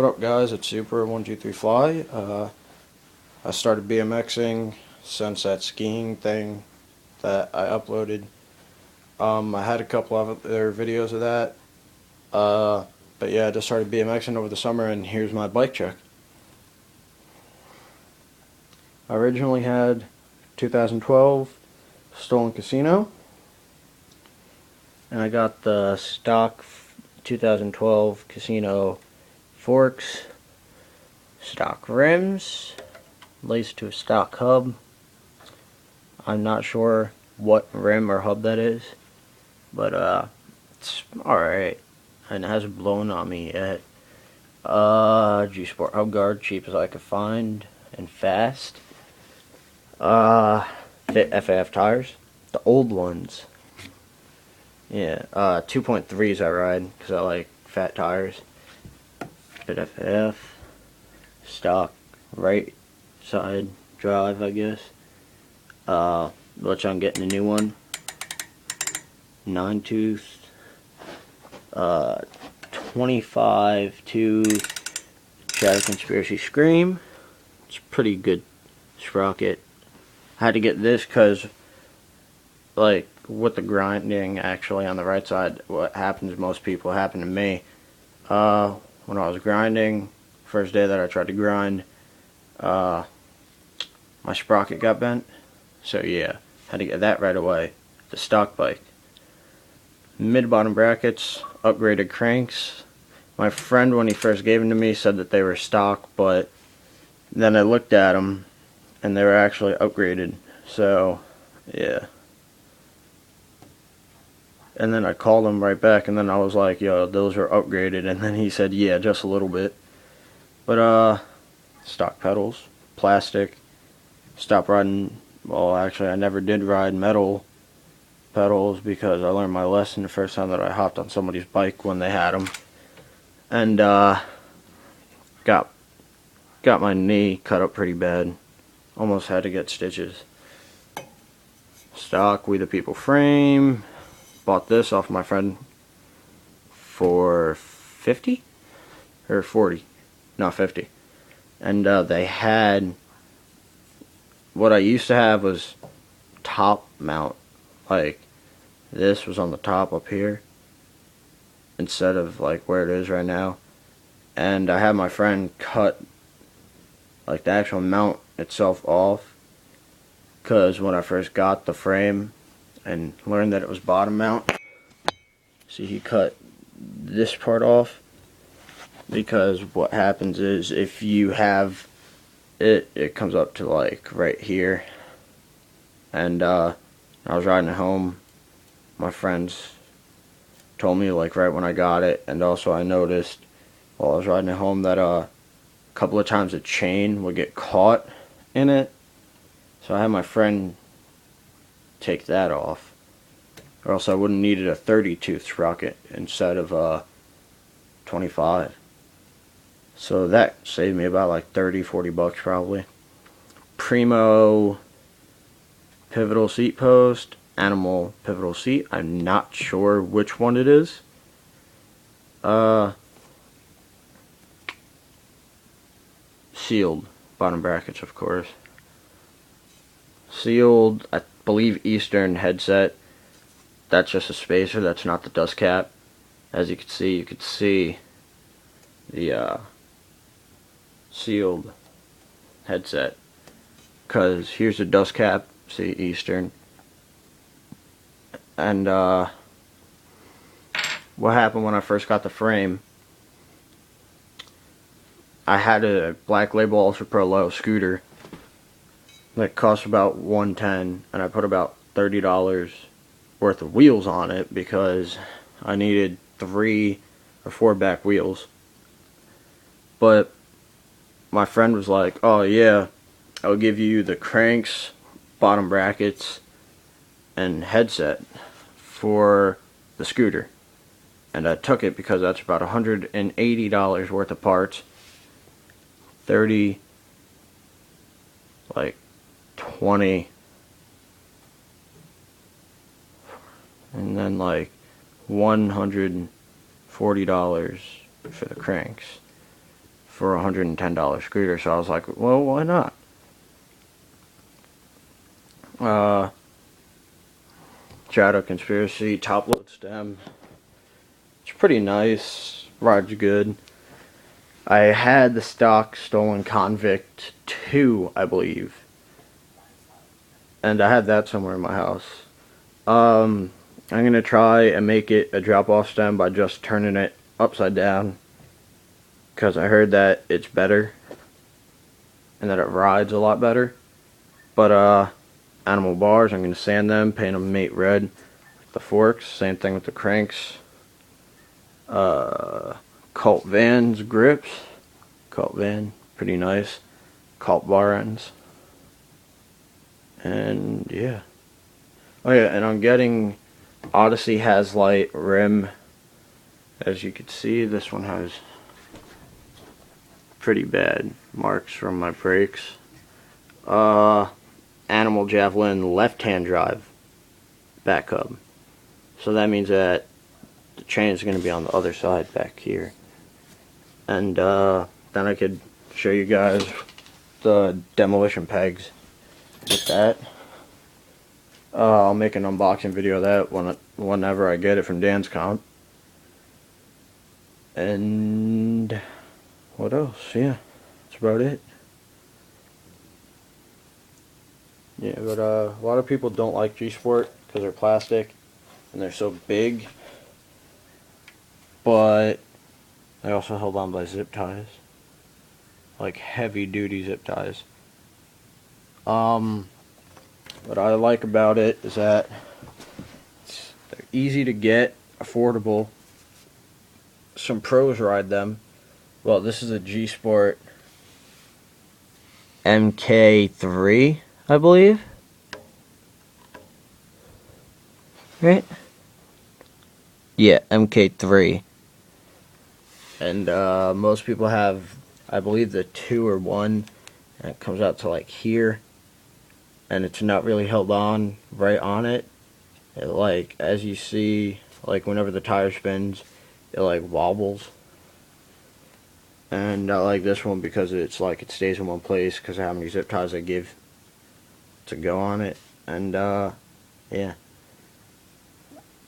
What up, guys? It's Super123Fly. I started BMXing since that skiing thing that I uploaded. I had a couple of other videos of that. But yeah, I just started BMXing over the summer, and here's my bike check. I originally had 2012 Stolen Casino, and I got the stock 2012 Casino forks, stock rims, laced to a stock hub. I'm not sure what rim or hub that is, but it's alright, and it hasn't blown on me yet. G-Sport hub guard, cheap as I could find, and fast. Fit FAF tires, the old ones. Yeah, 2.3s I ride, because I like fat tires. Fit FAF, stock right side drive, I guess. Which I'm getting a new one. 9-tooth, 25-tooth Shadow Conspiracy Scream. It's a pretty good sprocket. I had to get this because, like, with the grinding actually on the right side, what happens to most people happened to me. When I was grinding, first day that I tried to grind, my sprocket got bent. So yeah, had to get that right away. The stock bike. Mid-bottom brackets, upgraded cranks. My friend, when he first gave them to me, said that they were stock, but then I looked at them and they were actually upgraded. So yeah. And then I called him right back, and then I was like, yo, those are upgraded. And then he said, yeah, just a little bit. But stock pedals, plastic. Stopped riding. Well, actually, I never did ride metal pedals because I learned my lesson the first time that I hopped on somebody's bike when they had them, and got my knee cut up pretty bad. Almost had to get stitches. Stock We the People frame. Bought this off my friend for 50 or 40, no 50, and they had what I used to have was top mount. Like, this was on the top up here instead of like where it is right now. And I had my friend cut like the actual mount itself off, because when I first got the frame and learned that it was bottom mount, see, he cut this part off, because what happens is if you have it comes up to like right here. And I was riding it home. My friends told me, like, right when I got it, and also I noticed while I was riding it home that a couple of times the chain would get caught in it. So I had my friend take that off, or else I wouldn't needed a 30-tooth sprocket instead of 25. So that saved me about like 30-40 bucks probably. Primo pivotal seat post, animal pivotal seat. I'm not sure which one it is. Sealed bottom brackets, of course. Sealed, I believe, Eastern headset. That's just a spacer, that's not the dust cap. As you can see the sealed headset, because here's the dust cap, see, Eastern. And what happened when I first got the frame, I had a Black Label Ultra Pro Low scooter that cost about $110, and I put about $30 worth of wheels on it because I needed 3 or 4 back wheels. But my friend was like, oh yeah, I'll give you the cranks, bottom brackets, and headset for the scooter. And I took it because that's about $180 worth of parts. 30, like 20, and then like $140 for the cranks. for a $110 scooter. So I was like, well, why not? Shadow Conspiracy top load stem. It's pretty nice. Rides good. I had the stock stolen Convict 2, I believe. And I had that somewhere in my house. I'm going to try and make it a drop-off stem by just turning it upside down. Because I heard that it's better. And that it rides a lot better. But, animal bars, I'm going to sand them, paint them mate red. The forks, same thing with the cranks. Cult Vans grips. Cult Van, pretty nice. Cult bar ends. And yeah. Oh yeah, and I'm getting Odyssey Hazlight rim. As you can see, this one has pretty bad marks from my brakes. Animal Javelin left-hand drive back hub. So that means that the chain is going to be on the other side back here. And then I could show you guys the demolition pegs with that. I'll make an unboxing video of that whenever I get it from Dan's comp. And what else? Yeah, that's about it. Yeah, but a lot of people don't like G-Sport because they're plastic and they're so big. But they also held on by zip ties, like heavy duty zip ties. What I like about it is that they're easy to get, affordable. Some pros ride them. Well, this is a G-Sport MK3, I believe. Right? Yeah, MK3. And most people have, I believe, the 2 or 1, and it comes out to like here, and it's not really held on right on it. It, like, as you see, like whenever the tire spins, it like wobbles. And I like this one because it's like it stays in one place because of how many zip ties I give to go on it. And yeah,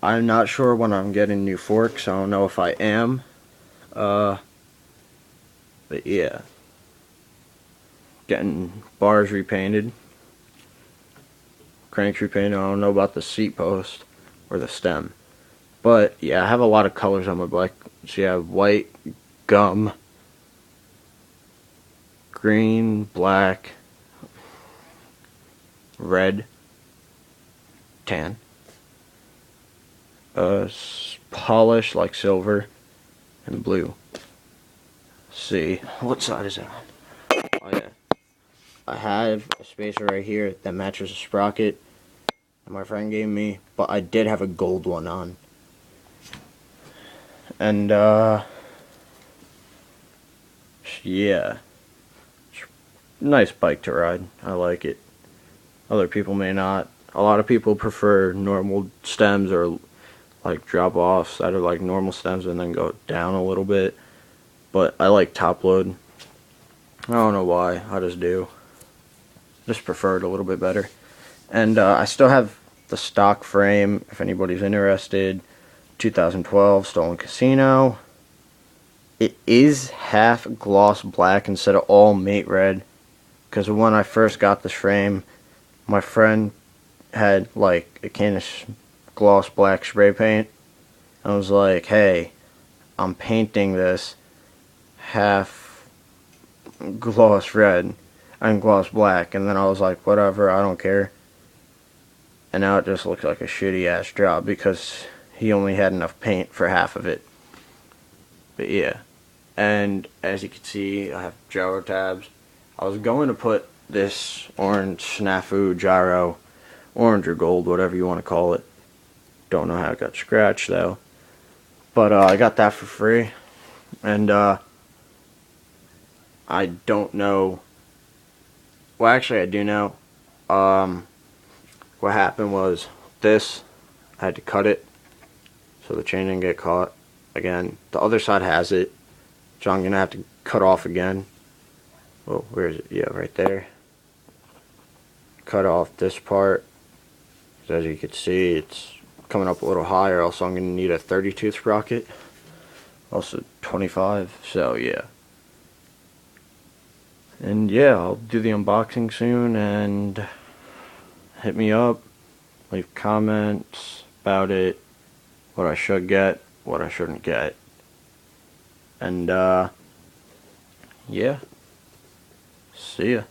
I'm not sure when I'm getting new forks. I don't know if I am. But yeah, getting bars repainted, cranks repainted. I don't know about the seat post or the stem, but yeah, I have a lot of colors on my bike. So you have white, gum, green, black, red, tan, polish like silver, and blue. See, what side is it on? Oh yeah, I have a spacer right here that matches a sprocket that my friend gave me, but I did have a gold one on. And yeah, nice bike to ride. I like it. Other people may not. A lot of people prefer normal stems or like drop offs that are like normal stems and then go down a little bit. But I like top load. I don't know why. I just do. Just prefer it a little bit better. And I still have the stock frame if anybody's interested. 2012 Stolen Casino. It is half gloss black instead of all mate red. Because when I first got this frame, my friend had like a can of gloss black spray paint. I was like, hey, I'm painting this half gloss red and gloss black. And then I was like, whatever, I don't care. And now it just looks like a shitty ass job because he only had enough paint for half of it. But yeah. And as you can see, I have gyro tabs. I was going to put this orange snafu gyro, orange or gold, whatever you want to call it. Don't know how it got scratched though. But I got that for free. And I don't know. Well, actually, I do know. What happened was this. I had to cut it so the chain didn't get caught. Again, the other side has it. So I'm going to have to cut off again. Oh, where is it? Yeah, right there. Cut off this part. As you can see, it's coming up a little higher, also I'm going to need a 30 tooth sprocket. Also 25, so yeah. And yeah, I'll do the unboxing soon, and hit me up, leave comments about it, what I should get, what I shouldn't get. And yeah, see ya.